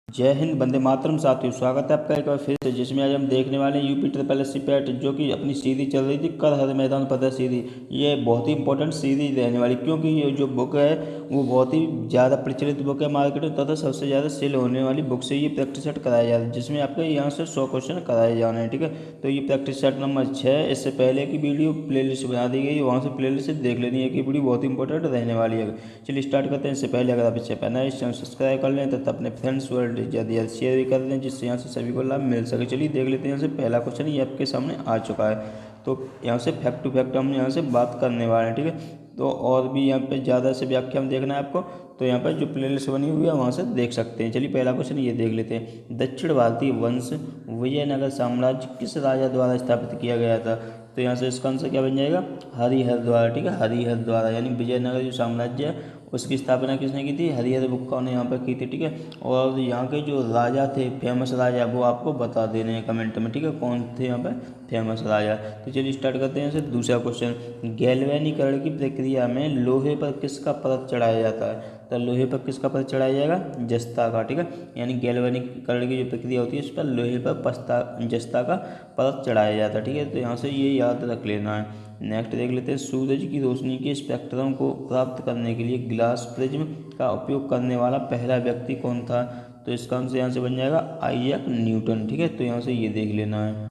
जय हिंद, वंदे मातरम। साथियों, स्वागत है आपका एक बार फिर से, जिसमें आज हम देखने वाले हैं UP triple S C PET, जो कि अपनी सीरीज चल रही थी कर हर मैदान फतेह सीरीज। ये बहुत ही इंपॉर्टेंट सीरीज रहने वाली, क्योंकि ये जो बुक है वो बहुत ही ज़्यादा प्रचलित बुक है मार्केट में, तथा सबसे ज़्यादा सेल होने वाली बुक से ये प्रैक्टिस सेट कराया जाता है, जिसमें आपके यहाँ से 100 क्वेश्चन कराए जाने हैं। ठीक है, तो ये प्रैक्टिस सेट नंबर 6। इससे पहले की वीडियो प्ले लिस्ट बना दी गई, वहाँ से प्ले लिस्ट देख लेनी है कि वीडियो बहुत इंपॉर्टेंट रहने वाली है। चलिए स्टार्ट करते हैं। इससे पहले अगर आप इससे पहले इस चैनल सब्सक्राइब कर लें तथा अपने फ्रेंड्स वर्ल्ड ज़्यादा शेयर भी कर दें, जिससे यहाँ से सभी को लाभ मिल सके। चलिए देख लेते हैं। यहाँ से पहला क्वेश्चन ये आपके सामने आ चुका है, तो यहाँ से फैक्ट टू फैक्ट हम यहाँ से बात करने वाले हैं। ठीक है, तो और भी यहाँ पे ज़्यादा से व्याख्या हम देखना है आपको, तो यहाँ पर जो प्लेलिस्ट बनी हुई है वहाँ से देख सकते हैं। चलिए पहला क्वेश्चन ये देख लेते हैं। दक्षिण भारतीय वंश विजयनगर साम्राज्य किस राजा द्वारा स्थापित किया गया था? तो यहाँ से इसका आंसर क्या बन जाएगा? हरिहर द्वारा। ठीक है, हरिहर द्वारा, यानी विजयनगर जो साम्राज्य है उसकी स्थापना किसने की थी? हरिहर बुक्का ने यहाँ पर की थी। ठीक है, और यहाँ के जो राजा थे, फेमस राजा, वो आपको बता देने हैं कमेंट में। ठीक है, कौन थे यहाँ पर फेमस राजा। तो चलिए स्टार्ट करते हैं। इससे दूसरा क्वेश्चन, गैल्वेनीकरण की प्रक्रिया में लोहे पर किसका परत चढ़ाया जाता है? तो लोहे पर किसका परत चढ़ाया जाएगा? जस्ता का। ठीक है, यानी गैल्वेनीकरण की जो प्रक्रिया होती है उस पर लोहे पर जस्ता का परत चढ़ाया जाता है। ठीक है, तो यहाँ से ये याद रख लेना है। नेक्स्ट देख लेते हैं। सूरज की रोशनी के स्पेक्ट्रम को प्राप्त करने के लिए ग्लास प्रिज्म का उपयोग करने वाला पहला व्यक्ति कौन था? तो इसका आंसर यहाँ से बन जाएगा आइजैक न्यूटन। ठीक है, तो यहाँ से ये देख लेना है।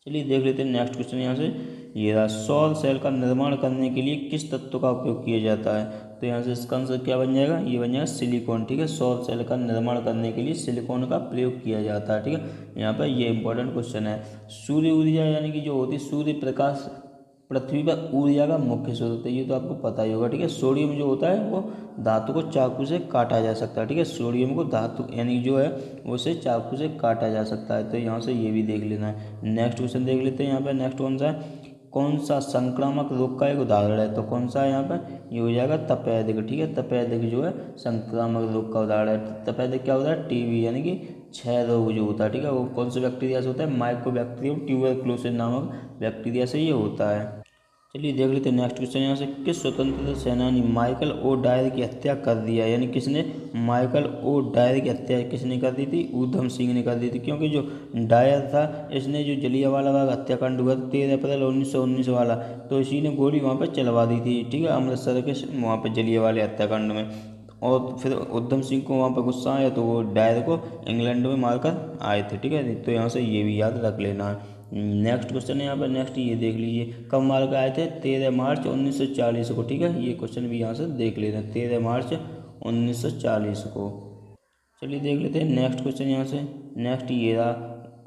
चलिए देख लेते हैं नेक्स्ट क्वेश्चन। यहाँ से ये रहा, सौर सेल का निर्माण करने के लिए किस तत्व का उपयोग किया जाता है? तो यहाँ से इसका आंसर क्या बन जाएगा? ये बन जाएगा सिलिकॉन। ठीक है, सौर सेल का निर्माण करने के लिए सिलिकॉन का प्रयोग किया जाता है। ठीक है, यहाँ पर ये इंपॉर्टेंट क्वेश्चन है। सूर्य ऊर्जा यानी कि जो होती है सूर्य प्रकाश पृथ्वी पर ऊर्जा का मुख्य स्रोत है, ये तो आपको पता ही होगा। ठीक है, सोडियम जो होता है वो धातु को चाकू से काटा जा सकता है। ठीक है, सोडियम को धातु यानी जो है उसे चाकू से काटा जा सकता है, तो यहाँ से ये भी देख लेना है। नेक्स्ट क्वेश्चन देख लेते हैं। यहाँ पे नेक्स्ट कौन सा है? कौन सा संक्रामक रोग का एक उदाहरण है? तो कौन सा है यहाँ पर? ये हो जाएगा तपेदिक। ठीक है, तपेदिक जो है संक्रामक रोग का उदाहरण है। तपेदिक क्या होता है? टीबी यानी कि क्षय रोग जो होता है। ठीक है, वो कौन से बैक्टीरिया से होता है? माइकोबैक्टीरियम ट्यूबरक्लोसिस नामक बैक्टीरिया से ये होता है। चलिए देख लेते हैं नेक्स्ट क्वेश्चन। यहाँ से किस स्वतंत्रता सेनानी माइकल ओ डायर की हत्या कर दिया? यानी किसने माइकल ओ डायर की हत्या किसने कर दी थी? ऊधम सिंह ने कर दी थी, क्योंकि जो डायर था इसने जो जलियांवाला बाग हत्याकांड हुआ था 13 अप्रैल 1919 वाला, तो इसी ने गोली वहाँ पर चलवा दी थी। ठीक है, अमृतसर के वहाँ पर जलियांवाले हत्याकांड में। और फिर उधम सिंह को वहाँ पर गुस्सा आया तो वो डायर को इंग्लैंड में मारकर आए थे। ठीक है, तो यहाँ से ये भी याद रख लेना है। नेक्स्ट क्वेश्चन है यहाँ पर। नेक्स्ट ये देख लीजिए, कब मार के आए थे? 13 मार्च 1940 को। ठीक है, ये क्वेश्चन भी यहाँ से देख लेना, 13 मार्च 1940 को। चलिए देख लेते हैं नेक्स्ट क्वेश्चन। यहाँ से नेक्स्ट ये रहा,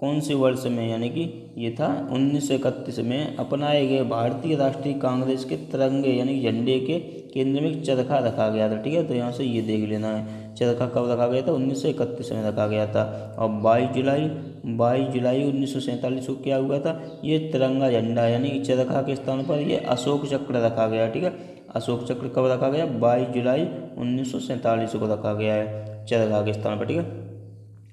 कौन से वर्ष में, यानी कि ये था 1931 में अपनाए गए भारतीय राष्ट्रीय कांग्रेस के तिरंगे यानी झंडे के केंद्र में एक चरखा रखा गया था? ठीक है, तो यहाँ से ये देख लेना है, चरखा कब रखा गया था? 1931 में रखा गया था। और 22 जुलाई 1947 को क्या हुआ था? ये तिरंगा झंडा यानी चरखा के स्थान पर ये अशोक चक्र रखा गया। ठीक है, अशोक चक्र कब रखा गया? 22 जुलाई 1947 को रखा गया है चरखा के स्थान पर। ठीक है,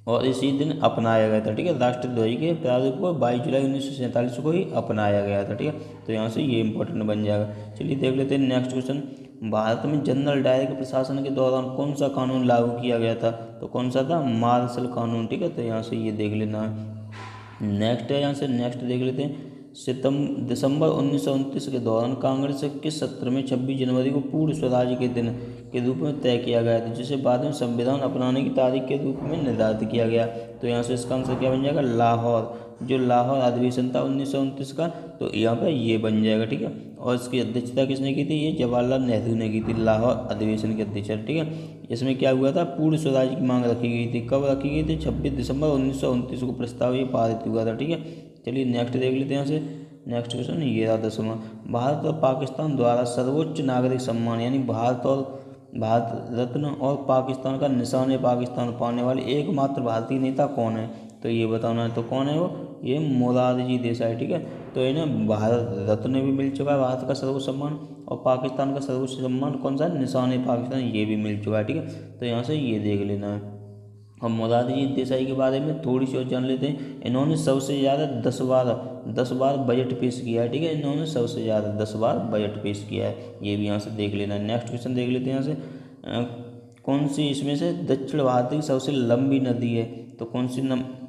और इसी दिन अपनाया गया था। ठीक है, राष्ट्रध्वज के प्रारूप को 22 जुलाई 1947 को ही अपनाया गया था। ठीक है, तो यहाँ से ये इंपॉर्टेंट बन जाएगा। चलिए देख लेते हैं नेक्स्ट क्वेश्चन। भारत में जनरल डायर के प्रशासन के दौरान कौन सा कानून लागू किया गया था? तो कौन सा था? मार्शल कानून। ठीक है, तो यहाँ से ये देख लेना है। नेक्स्ट है, यहाँ से नेक्स्ट देख लेते हैं। दिसंबर 1929 के दौरान कांग्रेस के किस सत्र में 26 जनवरी को पूर्ण स्वराज के दिन के रूप में तय किया गया था, जिसे बाद में संविधान अपनाने की तारीख के रूप में निर्धारित किया गया? तो यहाँ से इसका आंसर क्या बन जाएगा? लाहौर। जो लाहौर अधिवेशन था 1929 का, तो यहाँ पर ये बन जाएगा। ठीक है, और इसकी अध्यक्षता किसने की थी? ये जवाहरलाल नेहरू ने की थी, लाहौर अधिवेशन की अध्यक्षता। ठीक है, इसमें क्या हुआ था? पूर्ण स्वराज की मांग रखी गई थी। कब रखी गई थी? 26 दिसंबर 1929 को प्रस्ताव ये पारित हुआ था। ठीक है, चलिए नेक्स्ट देख लेते हैं। यहाँ से नेक्स्ट क्वेश्चन ये रहा 10वां, भारत और पाकिस्तान द्वारा सर्वोच्च नागरिक सम्मान यानी भारत रत्न और पाकिस्तान का निशान ए पाकिस्तान पाने वाले एकमात्र भारतीय नेता कौन है? तो ये बताना है, तो कौन है वो? ये मोरारजी देसाई। ठीक है, तो इन्हें भारत रत्न भी मिल चुका है, भारत का सर्वोच्च सम्मान, और पाकिस्तान का सर्वोच्च सम्मान कौन सा? निशान ए पाकिस्तान, ये भी मिल चुका है। ठीक है, तो यहाँ से ये देख लेना है। हम मोरारजी देसाई के बारे में थोड़ी सी और जान लेते हैं। इन्होंने सबसे ज़्यादा 10 बार बजट पेश किया है। ठीक है, इन्होंने सबसे ज़्यादा 10 बार बजट पेश किया है, ये भी यहाँ से देख लेना है। नेक्स्ट क्वेश्चन देख लेते हैं यहाँ से। कौन सी इसमें से दक्षिण भारत की सबसे लंबी नदी है? तो कौन सी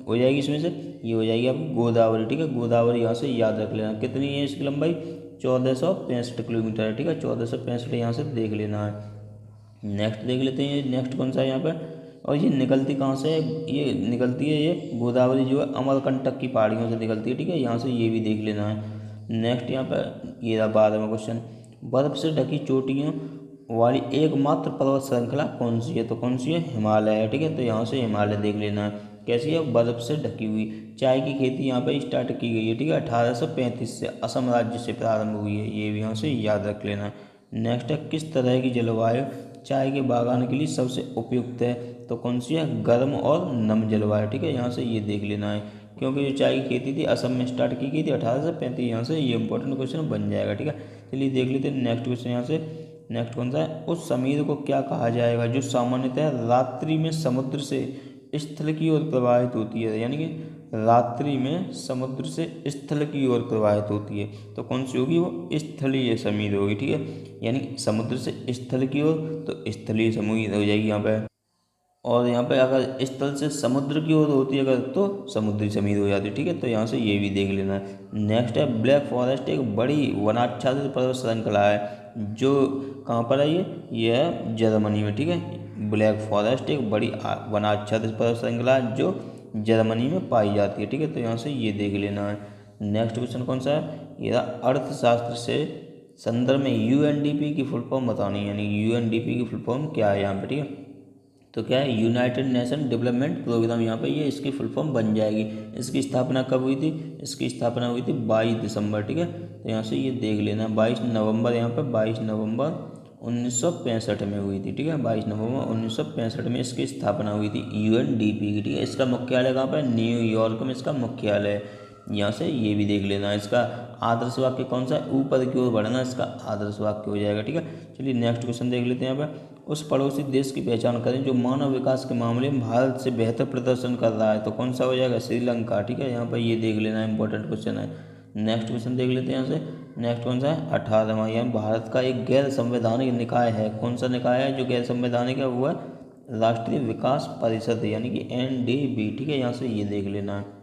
हो जाएगी इसमें से? ये हो जाएगी आपकी गोदावरी। ठीक है, गोदावरी यहाँ से याद रख लेना। कितनी है इसकी लंबाई? 1465 किलोमीटर है। ठीक है, 1465 यहाँ से देख लेना है। नेक्स्ट देख लेते हैं, ये नेक्स्ट कौन सा है यहाँ पर, और ये निकलती कहाँ से है? ये निकलती है, ये गोदावरी जो है अमरकंटक की पहाड़ियों से निकलती है। ठीक है, यहाँ से ये भी देख लेना है। नेक्स्ट यहाँ पर ये रहा 12वां क्वेश्चन, बर्फ से ढकी चोटियों वाली एकमात्र पर्वत श्रृंखला कौन सी है? तो कौन सी है? हिमालय है। ठीक है, तो यहाँ से हिमालय देख लेना है। कैसी है? बर्फ से ढकी हुई। चाय की खेती यहाँ पे स्टार्ट की गई है। ठीक है, 1835 से असम राज्य से प्रारंभ हुई है। ये भी यहाँ से याद रख लेना है। नेक्स्ट है, किस तरह की जलवायु चाय के बागान के लिए सबसे उपयुक्त है? तो कौन सी है? गर्म और नम जलवायु। ठीक है, यहाँ से ये देख लेना है, क्योंकि जो चाय की खेती थी असम में स्टार्ट की गई थी 1835। यहाँ से ये इंपॉर्टेंट क्वेश्चन बन जाएगा। ठीक है, चलिए देख लेते हैं नेक्स्ट क्वेश्चन यहाँ से। नेक्स्ट कौन सा है? उस समीर को क्या कहा जाएगा जो सामान्यतः रात्रि में समुद्र से स्थल की ओर प्रवाहित होती है? यानी कि रात्रि में समुद्र से स्थल की ओर प्रवाहित होती है, तो कौन सी होगी? वो स्थलीय समीर होगी। ठीक है, यानी समुद्र से स्थल की ओर, तो स्थलीय समीर हो जाएगी यहाँ पे। और यहाँ पे अगर स्थल से समुद्र की ओर होती है अगर, तो समुद्री समीर हो जाती है। ठीक है, तो यहाँ से ये भी देख लेना है। नेक्स्ट है, ब्लैक फॉरेस्ट एक बड़ी वनाच्छादित पर्वत श्रृंखला है जो कहाँ पर है? ये है जर्मनी में। ठीक है, ब्लैक फॉरेस्ट एक बड़ी वनाच्छादित पर्वत श्रृंखला है जो जर्मनी में पाई जाती है। ठीक है, तो यहाँ से ये देख लेना है। नेक्स्ट क्वेश्चन कौन सा है? ये अर्थशास्त्र से संदर्भ में यूएनडीपी की फुल फॉर्म बतानी है, यानी यूएनडीपी की फुल फॉर्म क्या है यहाँ पे? ठीक है, तो क्या है? United Nation Development Programme. यहाँ पे ये इसकी फुल फॉर्म बन जाएगी। इसकी स्थापना कब हुई थी? इसकी स्थापना हुई थी 22 दिसंबर। ठीक है, तो यहाँ से ये देख लेना, 22 नवंबर, यहाँ पर 22 नवंबर 1965 में हुई थी। ठीक है, 22 नवंबर 1965 में इसकी स्थापना हुई थी यूएनडीपी की। ठीक है, इसका मुख्यालय कहाँ पर? न्यूयॉर्क में इसका मुख्यालय है। यहाँ से ये भी देख लेना है। इसका आदर्श वाक्य कौन सा है? ऊपर की ओर बढ़ना इसका आदर्श वाक्य हो जाएगा। ठीक है, चलिए नेक्स्ट क्वेश्चन देख लेते हैं। यहाँ पे उस पड़ोसी देश की पहचान करें जो मानव विकास के मामले में भारत से बेहतर प्रदर्शन कर रहा है, तो कौन सा हो जाएगा? श्रीलंका। ठीक है, यहाँ पर ये देख लेना है, इंपॉर्टेंट क्वेश्चन है। नेक्स्ट क्वेश्चन देख लेते हैं यहाँ से। नेक्स्ट कौन सा है? 18वां, यानी भारत का एक गैर संवैधानिक निकाय है। कौन सा निकाय है जो गैर संवैधानिक है? वो है राष्ट्रीय विकास परिषद, यानी कि एनडीबी। ठीक है, यहाँ से ये देख लेना है।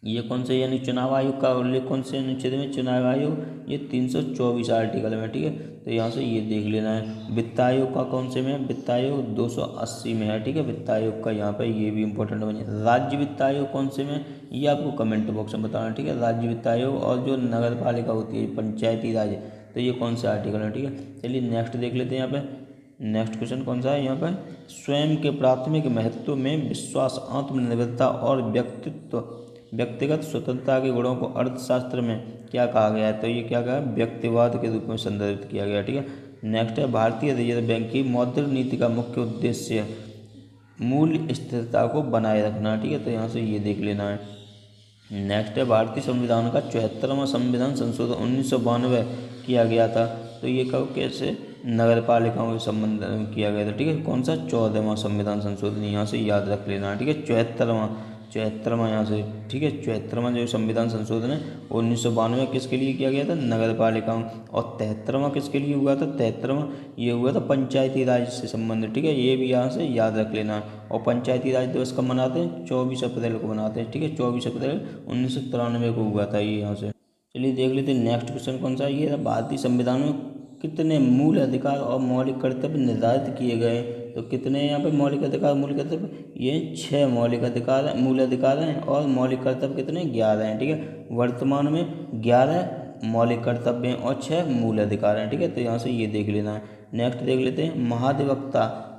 ये कौन से, यानी चुनाव आयोग का उल्लेख कौन से अनुच्छेद में? चुनाव आयोग ये 324 आर्टिकल में। ठीक है, तो यहाँ से ये देख लेना है। वित्त आयोग का कौन से में है? वित्त आयोग 280 में है। ठीक है, वित्त आयोग का यहाँ पर ये भी इंपॉर्टेंट बने। राज्य वित्त आयोग कौन से में? ये आपको कमेंट बॉक्स में बताना। ठीक है, राज्य वित्त आयोग, और जो नगर पालिका होती है पंचायती राज, तो ये कौन से आर्टिकल है? ठीक है, चलिए नेक्स्ट देख लेते हैं। यहाँ पे नेक्स्ट क्वेश्चन कौन सा है? यहाँ पर स्वयं के प्राथमिक महत्व में विश्वास, आत्मनिर्भरता और व्यक्तिगत स्वतंत्रता के गुणों को अर्थशास्त्र में क्या कहा गया है? तो ये क्या कहा? व्यक्तिवाद के रूप में संदर्भित किया गया। ठीक है, नेक्स्ट है, भारतीय रिजर्व बैंक की मौद्रिक नीति का मुख्य उद्देश्य मूल्य स्थिरता को बनाए रखना। ठीक है, तो यहाँ से ये देख लेना है। नेक्स्ट है, भारतीय संविधान का 74वां संविधान संशोधन 1992 किया गया था, तो ये कब, कैसे? नगर पालिकाओं के संबंध में किया गया था। ठीक है, कौन सा? 14वां संविधान संशोधन, यहाँ से याद रख लेना है। ठीक है, 74वां यहाँ से। ठीक है, 74वां जो संविधान संशोधन है 1992 किसके लिए किया गया था? नगर पालिकाओं। और 73वां किसके लिए हुआ था? 73वां ये हुआ था पंचायती राज से संबंधित। ठीक है, ये भी यहाँ से याद रख लेना है। और पंचायती राज दिवस कब मनाते हैं? 24 अप्रैल को मनाते हैं। ठीक है, 24 अप्रैल 1993 को हुआ था ये यहाँ से। चलिए देख लेते हैं नेक्स्ट क्वेश्चन कौन सा है? ये भारतीय संविधान में कितने मूल अधिकार और मौलिक कर्तव्य निर्धारित किए गए? तो कितने यहाँ पे मौलिक अधिकार, मूल कर्तव्य? ये 6 मौलिक अधिकार हैं, मूल अधिकार हैं, और मौलिक कर्तव्य कितने? 11 हैं। ठीक है, वर्तमान में 11 मौलिक कर्तव्य हैं और 6 मूल अधिकार हैं। ठीक है, तो यहाँ से ये देख लेना है। नेक्स्ट देख लेते हैं,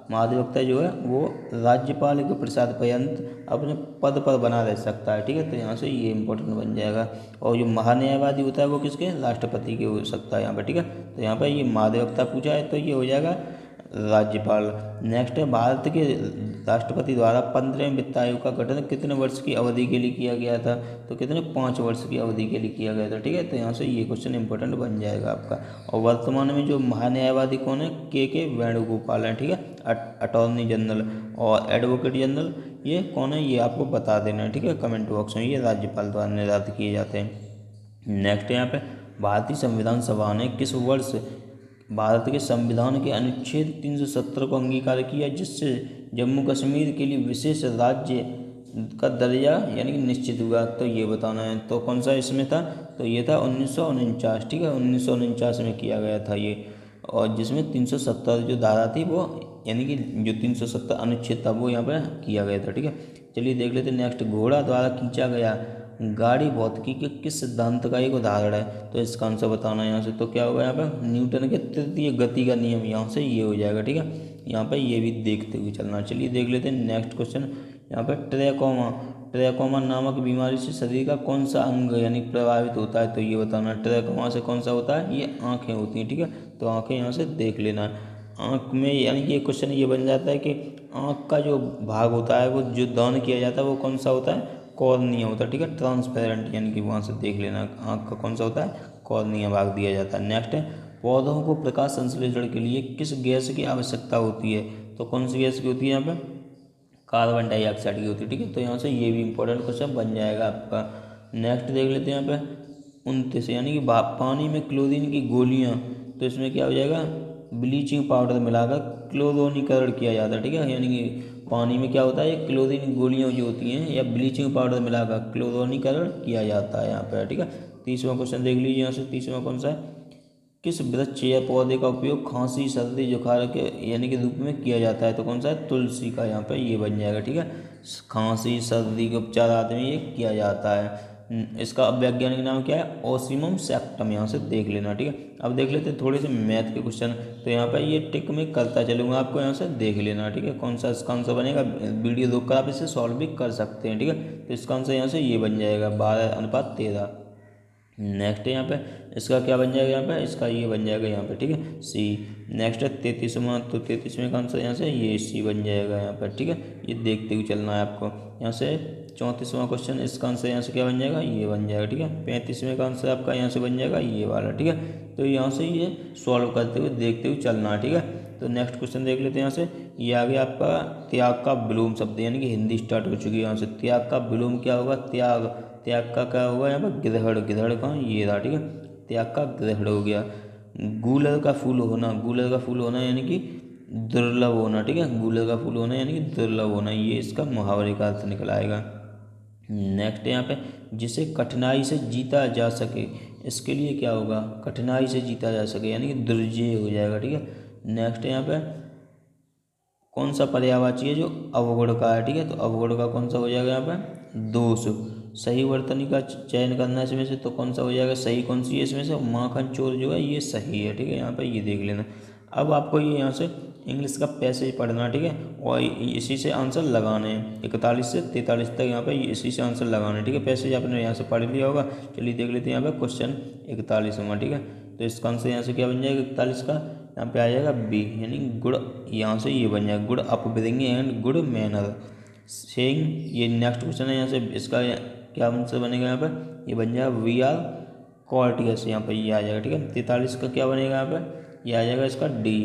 महाधिवक्ता जो है वो राज्यपाल के प्रसाद पर्यंत अपने पद पर बना रह सकता है। ठीक है, तो यहाँ से ये इंपॉर्टेंट बन जाएगा। और जो महान्यायवादी होता है वो किसके? राष्ट्रपति के हो सकता है यहाँ पर। ठीक है, तो यहाँ पर ये महाधिवक्ता पूछा है तो ये हो जाएगा राज्यपाल। नेक्स्ट है, भारत के राष्ट्रपति द्वारा 15वें वित्त आयोग का गठन कितने वर्ष की अवधि के लिए किया गया था? तो कितने? 5 वर्ष की अवधि के लिए किया गया था। ठीक है, तो यहाँ से ये क्वेश्चन इंपॉर्टेंट बन जाएगा आपका। और वर्तमान में जो महान्यायवादी कौन है? के वेणुगोपाल हैं। ठीक है, अटॉर्नी जनरल और एडवोकेट जनरल ये कौन है? ये आपको बता देना है। ठीक है, कमेंट बॉक्स में। ये राज्यपाल द्वारा निर्धारित किए जाते हैं। नेक्स्ट यहाँ पे, भारतीय संविधान सभा ने किस वर्ष भारत के संविधान के अनुच्छेद 370 को अंगीकार किया, जिससे जम्मू कश्मीर के लिए विशेष राज्य का दर्जा यानी कि निश्चित हुआ। तो ये बताना है। तो कौन सा इसमें था? तो ये था 1949, ठीक है, 1949 में किया गया था ये। और जिसमें 370 जो धारा थी वो यानी कि जो 370 अनुच्छेद था वो यहाँ पर किया गया था, ठीक है। चलिए देख लेते नेक्स्ट। घोड़ा द्वारा खींचा गया गाड़ी भौतिकी के किस सिद्धांत का एक उदाहरण है? तो इसका आंसर बताना है यहाँ से। तो क्या होगा यहाँ पर? न्यूटन के तृतीय गति का नियम, यहाँ से ये हो जाएगा, ठीक है। यहाँ पर ये भी देखते हुए चलना। चलिए देख लेते हैं नेक्स्ट क्वेश्चन। यहाँ पर ट्रैकोमा नामक बीमारी से शरीर का कौन सा अंग यानी प्रभावित होता है? तो ये बताना। ट्रैकोमा से कौन सा होता है? ये आँखें होती हैं, ठीक है। तो आँखें यहाँ से देख लेना है। आँख में यानी कि ये क्वेश्चन ये बन जाता है कि आँख का जो भाग होता है वो जो दान किया जाता है वो कौन सा होता है? कॉर्निया होता है, ठीक है। ट्रांसपेरेंट यानी कि वहाँ से देख लेना आँख का कौन सा होता है? कॉर्निया भाग दिया जाता है। नेक्स्ट है, पौधों को प्रकाश संश्लेषण के लिए किस गैस की आवश्यकता होती है? तो कौन सी गैस की होती है यहाँ पे? कार्बन डाइऑक्साइड की होती है, ठीक है। तो यहाँ से ये भी इंपॉर्टेंट क्वेश्चन बन जाएगा आपका। नेक्स्ट देख लेते हैं यहाँ पे 29 यानी कि पानी में क्लोरीन की गोलियाँ, तो इसमें क्या हो जाएगा? ब्लीचिंग पाउडर मिलाकर क्लोरोनीकरण किया जाता है, ठीक है। यानी कि पानी में क्या होता है? ये क्लोरीन गोलियाँ जो होती हैं या ब्लीचिंग पाउडर मिलाकर क्लोरोनीकरण किया जाता है यहाँ पर, ठीक है। 30वां क्वेश्चन देख लीजिए यहाँ से। 30वां कौन सा है? किस वृक्ष या पौधे का उपयोग खांसी सर्दी जुखाम के यानी कि रूप में किया जाता है? तो कौन सा है? तुलसी का यहाँ पे ये बन जाएगा, ठीक है। खांसी सर्दी के उपचार आदि में ये किया जाता है। इसका वैज्ञानिक नाम क्या है? ओसिमम सैक्टम, यहाँ से देख लेना, ठीक है। अब देख लेते हैं थोड़े से मैथ के क्वेश्चन। तो यहाँ पर ये टिक में करता चलूँगा, आपको यहाँ से देख लेना, ठीक है। कौन सा इसका आंसर बनेगा? वीडियो रोक कर आप इसे सॉल्व भी कर सकते हैं, ठीक है। तो इसका आंसर यहाँ से ये बन जाएगा 12:13। नेक्स्ट है यहाँ पे इसका क्या बन जाएगा? यहाँ पे इसका ये बन जाएगा यहाँ पे, ठीक है, सी। नेक्स्ट है 33वां। तो 33वें का आंसर यहाँ से ये सी बन जाएगा यहाँ पर, ठीक है। ये देखते हुए चलना है आपको। यहाँ से 34वां क्वेश्चन, इसका आंसर यहाँ से क्या बन जाएगा? ये बन जाएगा, ठीक है। 35वें का आंसर आपका यहाँ से बन जाएगा ये वाला, ठीक है। तो यहाँ से ये सॉल्व करते हुए देखते हुए चलना है, ठीक है। तो नेक्स्ट क्वेश्चन देख लेते हैं यहाँ से। ये आ गया आपका त्याग का विलोम शब्द, यानी कि हिंदी स्टार्ट हो चुकी है यहाँ से। त्याग का विलोम क्या होगा? त्याग। त्याग का क्या होगा यहाँ पर? ग्रहण। ग्रहण का ये रहा, ठीक है। त्याग का ग्रहण हो गया। गूलर का फूल होना। गूलर का फूल होना यानी कि दुर्लभ होना, ठीक है। गूलर का फूल होना यानी कि दुर्लभ होना, ये इसका मुहावरे का अर्थ निकल आएगा। नेक्स्ट यहाँ पे जिसे कठिनाई से जीता जा सके, इसके लिए क्या होगा? कठिनाई से जीता जा सके यानी कि दुर्जय हो जाएगा, ठीक है। नेक्स्ट यहाँ पे कौन सा पर्यायवाची है जो अवगुण का है, ठीक है। तो अवगुण का कौन सा हो जाएगा यहाँ पे? दोष। सही वर्तनी का चयन करना है इसमें से, तो कौन सा हो जाएगा? सही कौन सी है इसमें से? माखन चोर जो है ये सही है, ठीक है। यहाँ पे ये देख लेना। अब आपको ये यहाँ से इंग्लिश का पैसेज पढ़ना, ठीक है, और इसी से आंसर लगाने हैं। 41 से 43 तक यहाँ पे इसी से आंसर लगाने हैं, ठीक है। पैसेज आपने यहाँ से पढ़ लिया होगा। चलिए देख लेते हैं यहाँ पे क्वेश्चन 41वां, ठीक है। तो इसका आंसर यहाँ से क्या बन जाएगा? 41 का यहाँ पे आ जाएगा बी, यानी गुड। यहाँ से ये बन जाएगा good upbringing and good manner saying. ये नेक्स्ट क्वेश्चन है यहाँ से। इसका क्या आंसर बनेगा यहाँ पर? ये बन जाएगा वी आर कॉर्टियस, यहाँ पर ये आ जाएगा, ठीक है। 43 का क्या बनेगा यहाँ पर? ये आ जाएगा इसका डी,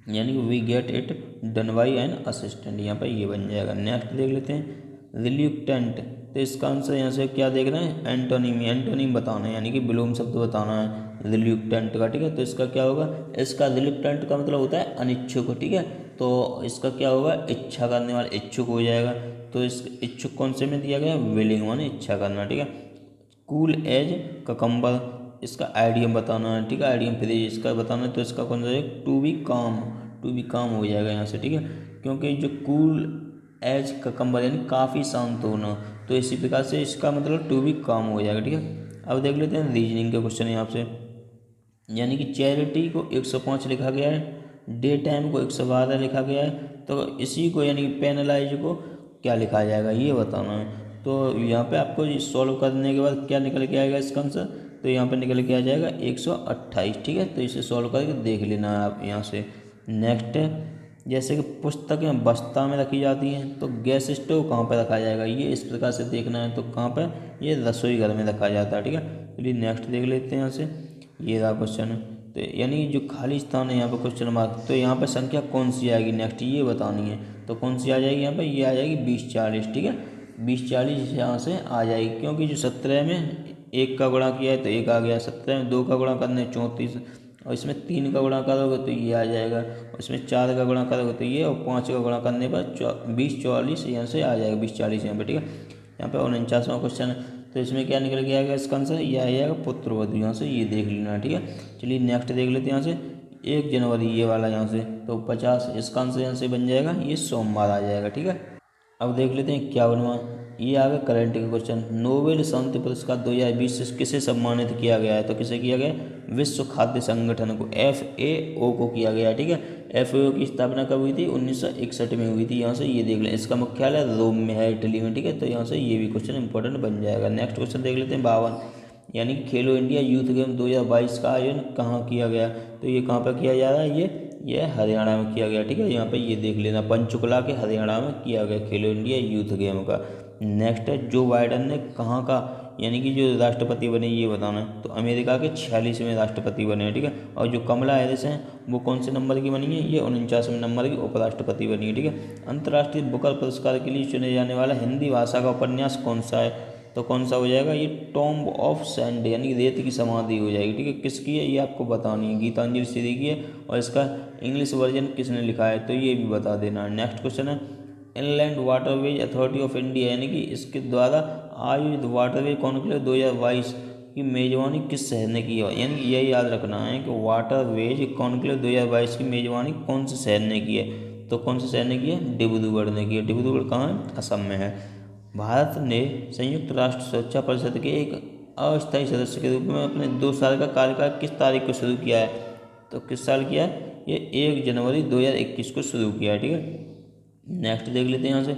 यानी कि we get it done by an assistant, यहाँ पर ये बन जाएगा। नेक्स्ट देख लेते हैं रिल्यूक्टेंट। तो इसका आंसर यहाँ से क्या देख रहे हैं? एंटोनिम। एंटोनिम बताना है यानी कि विलोम शब्द बताना है रिल्यूक्टेंट का, ठीक है। तो इसका क्या होगा? इसका रिल्यूक्टेंट का मतलब होता है अनिच्छुक, ठीक है। तो इसका क्या होगा? इच्छा करने वाला, इच्छुक हो जाएगा। तो इस इच्छुक कौन से में दिया गया? विलिंग माने इच्छा करना, ठीक है। कूल एज ककम्बर, इसका आइडियम बताना है, ठीक है। आइडियम फ्रेज इसका बताना है। तो इसका कौन सा है? टू बी काम। टू बी काम हो जाएगा यहाँ से, ठीक है। क्योंकि जो कूल एज ककम्बर यानी काफ़ी शांत होना, तो इसी प्रकार से इसका मतलब टू बी काम हो जाएगा, ठीक है। अब देख लेते हैं रीजनिंग के क्वेश्चन यहाँ से। यानी कि चैरिटी को 105 लिखा गया है, डे टाइम को 112 लिखा गया है। तो इसी को यानी कि पेनलाइज को क्या लिखा जाएगा ये बताना है। तो यहाँ पे आपको सॉल्व करने के बाद क्या निकल के आएगा इसका आंसर? तो यहाँ पे निकल के आ जाएगा 128, ठीक है। तो इसे सॉल्व करके देख लेना है आप यहाँ से। नेक्स्ट है जैसे कि पुस्तकें बस्ता में रखी जाती हैं, तो गैस स्टोव कहाँ पर रखा जाएगा ये इस प्रकार से देखना है। तो कहाँ पर? ये रसोई घर में रखा जाता है, ठीक है। चलिए नेक्स्ट देख लेते हैं यहाँ से। ये रहा क्वेश्चन है। तो यानी जो खाली स्थान है यहाँ पर क्वेश्चन मार्क, तो यहाँ पर संख्या कौन सी आएगी नेक्स्ट ये बतानी है। तो कौन सी आ जाएगी यहाँ पर? ये आ जाएगी 20-40, ठीक है। 20-40 यहाँ से आ जाएगी, क्योंकि जो 17 में 1 का गुणा किया है तो 1 आ गया, 17 में 2 का गुणा करने 34 और इसमें 3 का गुणा करोगे तो ये आ जाएगा, और इसमें 4 का गुणा करोगे तो ये, और 5 का गुणा करने पर 20 44 यहाँ से आ जाएगा, 20 40 यहाँ पे, ठीक है। यहाँ पे 49वां क्वेश्चन है, तो इसमें क्या निकल के आएगा इसका आंसर, ये आ जाएगा पुत्रवधु, यहाँ से ये देख लेना, ठीक है। चलिए नेक्स्ट देख लेते हैं यहाँ से 1 जनवरी ये वाला यहाँ से, तो 50 इसका आंसर यहाँ से बन जाएगा, ये सोमवार आ जाएगा, ठीक है। अब देख लेते हैं 51वां, ये आ गया करंट का क्वेश्चन। नोबेल शांति पुरस्कार 2020 से किसे सम्मानित किया गया है, तो किसे किया गया, विश्व खाद्य संगठन को, FAO को किया गया है, ठीक है। FAO की स्थापना कब हुई थी, 1961 में हुई थी। यहाँ से ये देख लें, इसका मुख्यालय रोम में है, इटली में, ठीक है। तो यहाँ से ये भी क्वेश्चन इंपॉर्टेंट बन जाएगा। नेक्स्ट क्वेश्चन देख लेते हैं 52, यानी कि खेलो इंडिया यूथ गेम 2022 का आयोजन कहाँ किया गया, तो ये कहाँ पर किया जा रहा है, ये हरियाणा में किया गया, ठीक है। यहाँ पे ये देख लेना, पंचकुला के हरियाणा में किया गया खेलो इंडिया यूथ गेम का। नेक्स्ट है जो बाइडन ने कहाँ का, यानी कि जो राष्ट्रपति बने ये बताना है, तो अमेरिका के 46वें राष्ट्रपति बने हैं, ठीक है। और जो कमला हैरिस हैं वो कौन से नंबर की बनी है, ये 49वें नंबर की उपराष्ट्रपति बनी है, ठीक है। अंतर्राष्ट्रीय बुकर पुरस्कार के लिए चुने जाने वाला हिंदी भाषा का उपन्यास कौन सा है, तो कौन सा हो जाएगा, ये टॉम्ब ऑफ सैंड, यानी रेत की समाधि हो जाएगी, ठीक है। किसकी है ये आपको बतानी है, गीतांजलि श्री की है, और इसका इंग्लिश वर्जन किसने लिखा है, तो ये भी बता देना है। नेक्स्ट क्वेश्चन है inland waterways authority of India, यानी कि इसके द्वारा आयोजित वाटरवेज कॉन्क्लेव 2022 की मेजबानी किस शहर ने की है, यानी कि यही याद रखना है कि वाटरवेज कॉन्क्लेव 2022 की मेजबानी कौन से शहर ने की है, तो कौन से शहर ने की है, डिब्रूगढ़ ने की है। डिब्रूगढ़ कहाँ है, असम में है। भारत ने संयुक्त राष्ट्र सुरक्षा परिषद के एक अस्थायी सदस्य के रूप में अपने 2 साल का कार्यकाल किस तारीख को शुरू किया है, तो किस साल किया है, ये 1 जनवरी 2021 को शुरू किया है, ठीक है। नेक्स्ट देख लेते हैं यहाँ से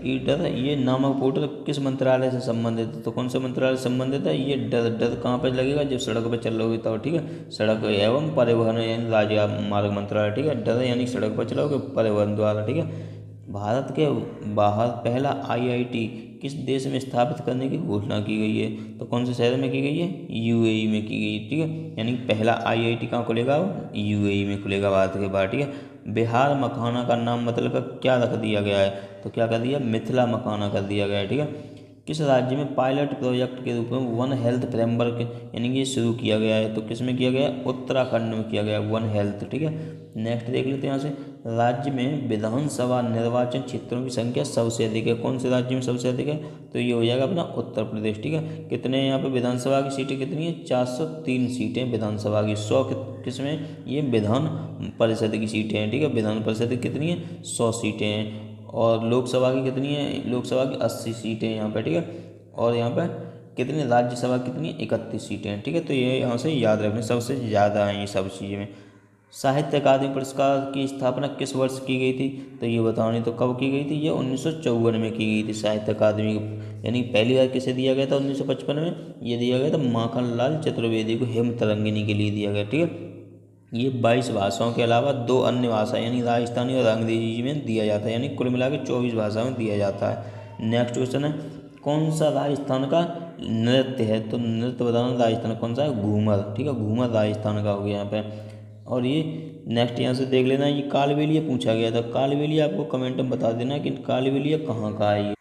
ईडर ये नामक पोर्टल किस मंत्रालय से संबंधित है, तो कौन सा मंत्रालय से संबंधित है, ये डर कहाँ पर लगेगा, जब सड़क पर चल रहोगे तब, ठीक है। सड़क एवं परिवहन यानी राजमार्ग मंत्रालय, ठीक है। डर यानी सड़क पर चलोगे, परिवहन द्वारा, ठीक है। भारत के बाहर पहला IIT किस देश में स्थापित करने की घोषणा की गई है, तो कौन से शहर में की गई है, UAE में की गई, ठीक है। यानी पहला IIT कहाँ खुलेगा, UAE में खुलेगा भारत के बाहर, ठीक है। बिहार मखाना का नाम मतलब क्या रख दिया गया है, तो क्या कर दिया, मिथिला मखाना कर दिया गया है, ठीक है। किस राज्य में पायलट प्रोजेक्ट के रूप में वन हेल्थ फ्रेमवर्क यानी कि शुरू किया गया है, तो किस में किया गया, उत्तराखंड में किया गया वन हेल्थ, ठीक है। नेक्स्ट देख लेते हैं यहाँ से राज्य में विधानसभा निर्वाचन क्षेत्रों की संख्या सबसे अधिक है, कौन से राज्य में सबसे अधिक है, तो ये हो जाएगा अपना उत्तर प्रदेश, ठीक है। कितने यहाँ पे विधानसभा की सीटें कितनी है, 403 सीटें विधानसभा की, 100 किसमें, ये विधान परिषद की सीटें हैं, ठीक है। विधान परिषद की कितनी है, 100 सीटें हैं। और लोकसभा की कितनी है, लोकसभा की 80 सीटें यहाँ पे, ठीक है। और यहाँ पे कितनी, राज्यसभा कितनी है, 31 सीटें हैं, ठीक है। तो ये यहाँ से याद रखना, सबसे ज़्यादा हैं ये सब चीज़ें में। साहित्य अकादमी पुरस्कार की स्थापना किस वर्ष की गई थी, तो ये बतानी, तो कब की गई थी, ये 1954 में की गई थी साहित्य अकादमी, यानी पहली बार किसे दिया गया था 1955 में, ये दिया गया था माखनलाल चतुर्वेदी को हेमतरंगिनी के लिए दिया गया, ठीक है। ये 22 भाषाओं के अलावा 2 अन्य भाषा यानी राजस्थानी और अंग्रेजी में दिया जाता है, यानी कुल मिला के 24 भाषाओं में दिया जाता है। नेक्स्ट क्वेश्चन है कौन सा राजस्थान का नृत्य है, तो नृत्य बताना राजस्थान कौन सा है, घूमर, ठीक है। घूमर राजस्थान का हो गया यहाँ पे। और ये नेक्स्ट यहाँ से देख लेना, ये कालबेलिया पूछा गया था, कालबेलिया आपको कमेंट में बता देना कि कालबेलिया कहाँ का है ये,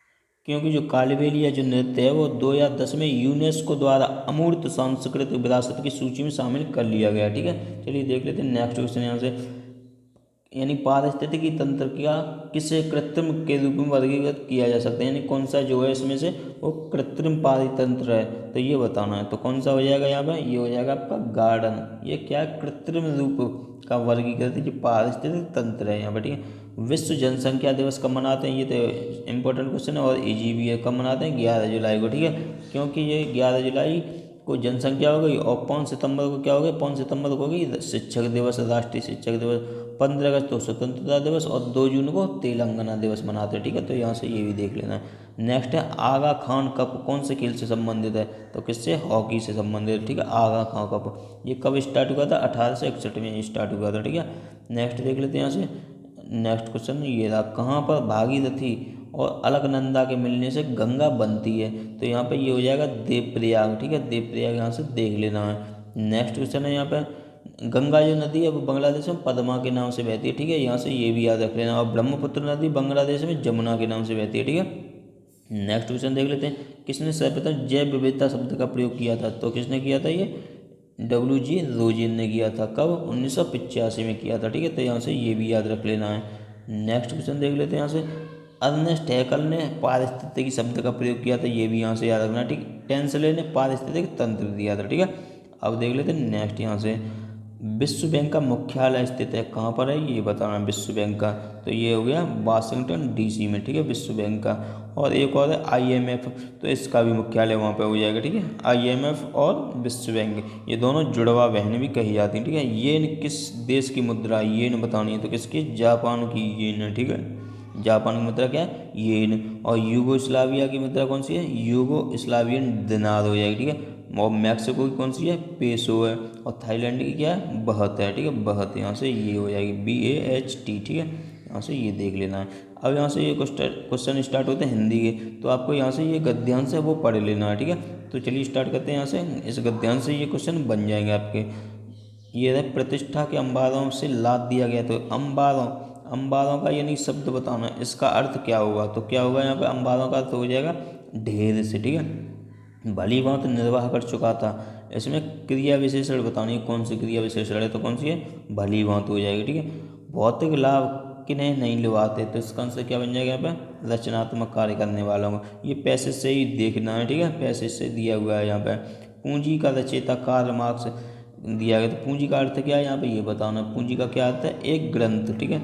क्योंकि जो कालबेलिया जो नृत्य है वो 2010 में यूनेस्को द्वारा अमूर्त सांस्कृतिक विरासत की सूची में शामिल कर लिया गया, ठीक है। चलिए देख लेते हैं नेक्स्ट क्वेश्चन यहाँ से, यानी पारिस्थितिकी तंत्र का किसे कृत्रिम के रूप में वर्गीकृत किया जा सकता है, यानी कौन सा जो है इसमें से वो कृत्रिम पारितंत्र है, तो ये बताना है। तो कौन सा हो जाएगा यहाँ पर, ये हो जाएगा आपका गार्डन, ये क्या है, कृत्रिम रूप का वर्गीकृत जो पारिस्थितिक तंत्र है यहाँ पर, ठीक है। विश्व जनसंख्या दिवस कब मनाते हैं, ये तो इम्पोर्टेंट क्वेश्चन है और इजी भी है। कब मनाते हैं, 11 जुलाई को, ठीक है। क्योंकि ये 11 जुलाई को जनसंख्या हो गई और 5 सितंबर को क्या हो गया, 5 सितंबर को होगी शिक्षक दिवस, राष्ट्रीय शिक्षक दिवस, 15 अगस्त को स्वतंत्रता दिवस और 2 जून को तेलंगाना दिवस मनाते हैं, ठीक है। तो यहाँ से ये भी देख लेना। नेक्स्ट है आगा खान कप कौन से खेल से संबंधित है, तो किससे, हॉकी से संबंधित है, ठीक है। आगा खान कप ये कब स्टार्ट हुआ था, 1861 में स्टार्ट हुआ था, ठीक है। नेक्स्ट देख लेते हैं यहाँ से। नेक्स्ट क्वेश्चन ये रहा, कहाँ पर भागीरथी और अलकनंदा के मिलने से गंगा बनती है, तो यहाँ पे ये हो जाएगा देवप्रयाग, ठीक है। देवप्रयाग यहाँ से देख लेना है। नेक्स्ट क्वेश्चन है यहाँ पे, गंगा जो नदी है वो बांग्लादेश में पद्मा के नाम से बहती है, ठीक है। यहाँ से ये भी याद रख लेना। और ब्रह्मपुत्र नदी बांग्लादेश में जमुना के नाम से बहती है, ठीक है। नेक्स्ट क्वेश्चन देख लेते हैं, किसने सर्वप्रथम जैव विविधता शब्द का प्रयोग किया था, तो किसने किया था, ये WG रोजिन ने किया था। कब? 1985 में किया था। ठीक है, तो यहाँ से ये भी याद रख लेना है। नेक्स्ट क्वेश्चन देख लेते हैं यहाँ से। अर्नेस्ट हैकल ने पारिस्थितिकी शब्द का प्रयोग किया था, ये भी यहाँ से याद रखना। ठीक, टेंसले ने पारिस्थितिक तंत्र दिया था। ठीक है, अब देख लेते हैं नेक्स्ट यहाँ से। विश्व बैंक का मुख्यालय स्थित है कहाँ पर है, ये बताना है विश्व बैंक का। तो ये हो गया वाशिंगटन DC में। ठीक है, विश्व बैंक का। और एक और है IMF, तो इसका भी मुख्यालय वहाँ पे हो जाएगा। ठीक है, IMF और विश्व बैंक, ये दोनों जुड़वा बहनें भी कही जाती हैं। ठीक है, येन किस देश की मुद्रा है, येन बतानी है, तो किसकी? जापान की येन है। ठीक है, जापान की मुद्रा क्या है? येन। और यूगोस्लाविया की मुद्रा कौन सी है? यूगोस्लावियन दिनार हो जाएगी। ठीक है, और मैक्सिको की कौन सी है? पेसो है। और थाईलैंड की क्या है? बहत है। ठीक है, बहत, यहाँ से ये हो जाएगी BAHT। ठीक है, यहाँ से ये देख लेना है। अब यहाँ से ये क्वेश्चन स्टार्ट होते हैं हिंदी के, तो आपको यहाँ से ये गद्यांश है वो पढ़ लेना है। ठीक है, तो चलिए स्टार्ट करते हैं यहाँ से। इस गद्यांश से ये क्वेश्चन बन जाएंगे आपके। ये है प्रतिष्ठा के अंबारों से लाद दिया गया, तो अंबारों, अंबारों का यानी शब्द बताना है, इसका अर्थ क्या होगा? तो क्या होगा यहाँ पे? अंबारों का अर्थ हो जाएगा ढेर से। ठीक है, भली भांति निर्वाह कर चुका था। इसमें क्रिया विशेषण बतानी है, कौन सी क्रिया विशेषण है, तो कौन सी है? भली भांति हो जाएगी। ठीक है, भौतिक लाभ किन्हें नहीं लुभाते, तो इसका आंसर क्या बन जाएगा यहाँ पे? रचनात्मक कार्य करने वालों को। ये पैसे से ही देखना है। ठीक है, पैसे से दिया हुआ है यहाँ पे। पूंजी का रचयिता कार्ल मार्क्स दिया गया, तो पूंजी का अर्थ क्या है यहाँ पे? ये बताना। पूंजी का क्या अर्थ है? एक ग्रंथ। ठीक है,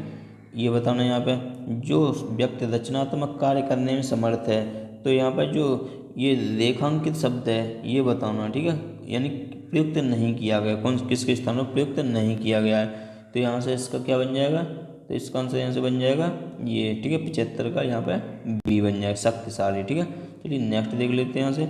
ये बताना यहाँ पे। जो व्यक्ति रचनात्मक कार्य करने में समर्थ है, तो यहाँ पर जो ये रेखांकित शब्द है ये बताना। ठीक है, यानी प्रयुक्त नहीं किया गया, कौन किसके स्थान में प्रयुक्त नहीं किया गया है, तो यहाँ से इसका क्या बन जाएगा? तो इसका आंसर यहाँ से बन जाएगा ये। ठीक है, 75 का यहाँ पे B बन जाएगा, शक्तिशाली। ठीक है, चलिए नेक्स्ट देख लेते हैं यहाँ से।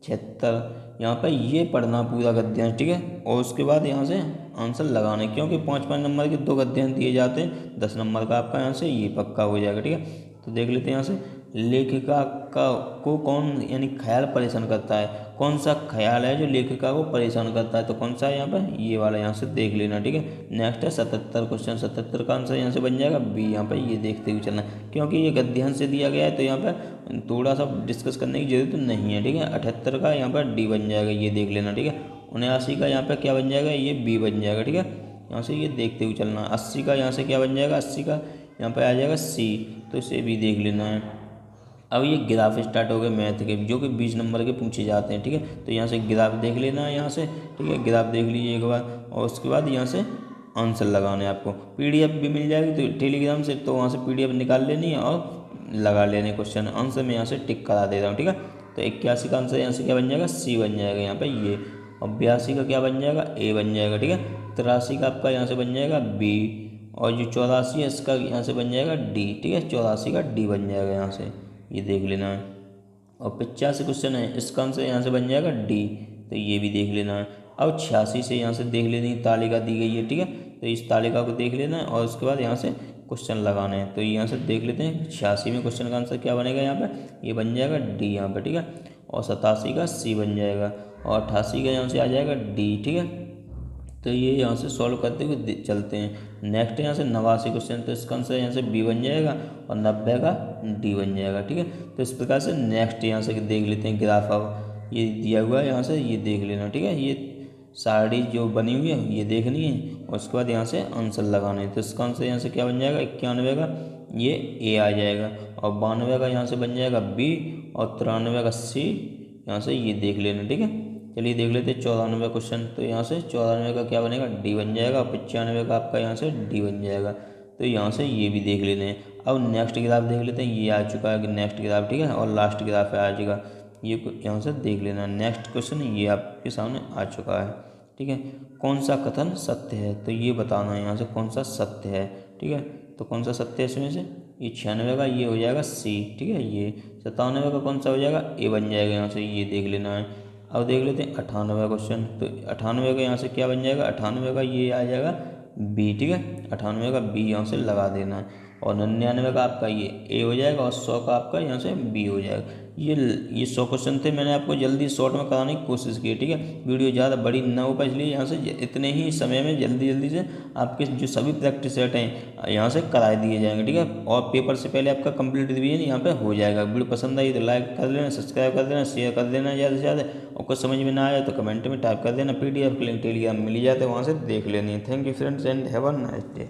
76 यहाँ पे ये पढ़ना पूरा गद्यांश। ठीक है, और उसके बाद यहाँ से आंसर लगाने, क्योंकि 5-5 नंबर के 2 गद्यांश दिए जाते हैं, 10 नंबर का आपका यहाँ से ये पक्का हो जाएगा। ठीक है, तो देख लेते हैं यहाँ से। लेखिका को कौन यानी ख्याल परेशान करता है, कौन सा ख्याल है जो लेखिका को परेशान करता है, तो कौन सा है यहाँ पर? ये वाला यहाँ से देख लेना। ठीक है, नेक्स्ट है 77 क्वेश्चन। 77 का आंसर यहाँ से बन जाएगा B। यहाँ पर ये देखते हुए चलना, क्योंकि ये गद्यांश से दिया गया है, तो यहाँ पर थोड़ा सा डिस्कस करने की जरूरत नहीं है। ठीक है, 78 का यहाँ पर D बन जाएगा, ये देख लेना। ठीक है, 79 का यहाँ पर क्या बन जाएगा? ये B बन जाएगा। ठीक है, यहाँ से ये देखते हुए चलना। 80 का यहाँ से क्या बन जाएगा? 80 का यहाँ पर आ जाएगा C, तो इसे भी देख लेना है। अब ये ग्राफ स्टार्ट हो गए मैथ के, जो कि 20 नंबर के पूछे जाते हैं। ठीक है, तो यहाँ से ग्राफ देख लेना है यहाँ से। ठीक है, ग्राफ देख लीजिए एक बार, और उसके बाद यहाँ से आंसर लगाना है आपको। PDF भी मिल जाएगी तो टेलीग्राम से, तो वहाँ से PDF निकाल लेनी है और लगा लेने क्वेश्चन आंसर में यहाँ से टिक करा दे रहा हूँ। ठीक है, तो 81 का आंसर यहाँ से क्या बन जाएगा? C बन जाएगा यहाँ पर ये। और 82 का क्या बन जाएगा? A बन जाएगा। ठीक है, 83 का आपका यहाँ से बन जाएगा B, और जो 84 है इसका यहाँ से बन जाएगा D। ठीक है, 84 का D बन जाएगा यहाँ से, ये देख लेना है। और 85 क्वेश्चन है, इसका आंसर यहाँ से बन जाएगा D, तो ये भी देख लेना है। अब 86 से यहाँ से देख लेनी तालिका दी गई है। ठीक है, तो इस तालिका को देख लेना है, और उसके बाद यहाँ से क्वेश्चन लगाने हैं। तो यहाँ से देख लेते हैं 86 में क्वेश्चन का आंसर क्या बनेगा यहाँ पे? ये बन जाएगा D यहाँ पे। ठीक है, और 87 का C बन जाएगा, और 88 का यहाँ से आ जाएगा D। ठीक है, तो ये यहाँ से सॉल्व करते हुए चलते हैं। नेक्स्ट यहाँ से 89 क्वेश्चन, तो इसका आंसर यहाँ से B बन जाएगा, और 90 का D बन जाएगा। ठीक है, तो इस प्रकार से नेक्स्ट यहाँ से देख लेते हैं ग्राफ। अब ये दिया हुआ है यहाँ से, ये देख लेना। ठीक है, ये साड़ी जो बनी हुई है ये देखनी है, और उसके बाद यहाँ से आंसर लगाना है। तो इसका आंसर यहाँ से क्या बन जाएगा? 91 का ये A आ जाएगा, और 92 का यहाँ से बन जाएगा B, और 93 का C यहाँ से ये देख लेना। ठीक है, चलिए देख लेते हैं 94 क्वेश्चन। तो यहाँ से 94 का क्या बनेगा? D बन जाएगा, और 95 का आपका यहाँ से D बन जाएगा, तो यहाँ से ये भी देख लेते हैं। अब नेक्स्ट ग्राफ देख लेते हैं, ये आ चुका है नेक्स्ट ग्राफ। ठीक है, और लास्ट ग्राफ है आ जाएगा, ये यहाँ से देख लेना। नेक्स्ट क्वेश्चन ये आपके सामने आ चुका है। ठीक है, कौन सा कथन सत्य है, तो ये बताना है यहाँ से कौन सा सत्य है। ठीक है, तो कौन सा सत्य है इसमें से? ये 96 का ये हो जाएगा C। ठीक है, ये 97 का कौन सा हो जाएगा? A बन जाएगा, यहाँ से ये देख लेना है। अब देख लेते हैं 98 क्वेश्चन, तो 98 का यहाँ से क्या बन जाएगा? 98 का ये आ जाएगा B। ठीक है, 98 का B यहाँ से लगा देना है। और 99 का आपका ये ए हो जाएगा और 100 का आपका यहाँ से बी हो जाएगा। ये 100 क्वेश्चन थे, मैंने आपको जल्दी शॉर्ट में कराने की कोशिश की है, ठीक है। वीडियो ज़्यादा बड़ी ना हो पाए, इसलिए यहाँ से इतने ही समय में जल्दी जल्दी से आपके जो सभी प्रैक्टिस सेट हैं यहाँ से करा दिए जाएंगे, ठीक है। और पेपर से पहले आपका कंप्लीट रिवीजन यहाँ पे हो जाएगा। वीडियो पसंद आई तो लाइक कर लेना, सब्सक्राइब कर देना, शेयर कर देना ज़्यादा से ज़्यादा। और कुछ समझ में ना आया तो कमेंट में टाइप कर देना, PDF की लिंक टेलीग्राम मिल जाता है, वहाँ से देख लेनी है। Thank you friends and have a nice day.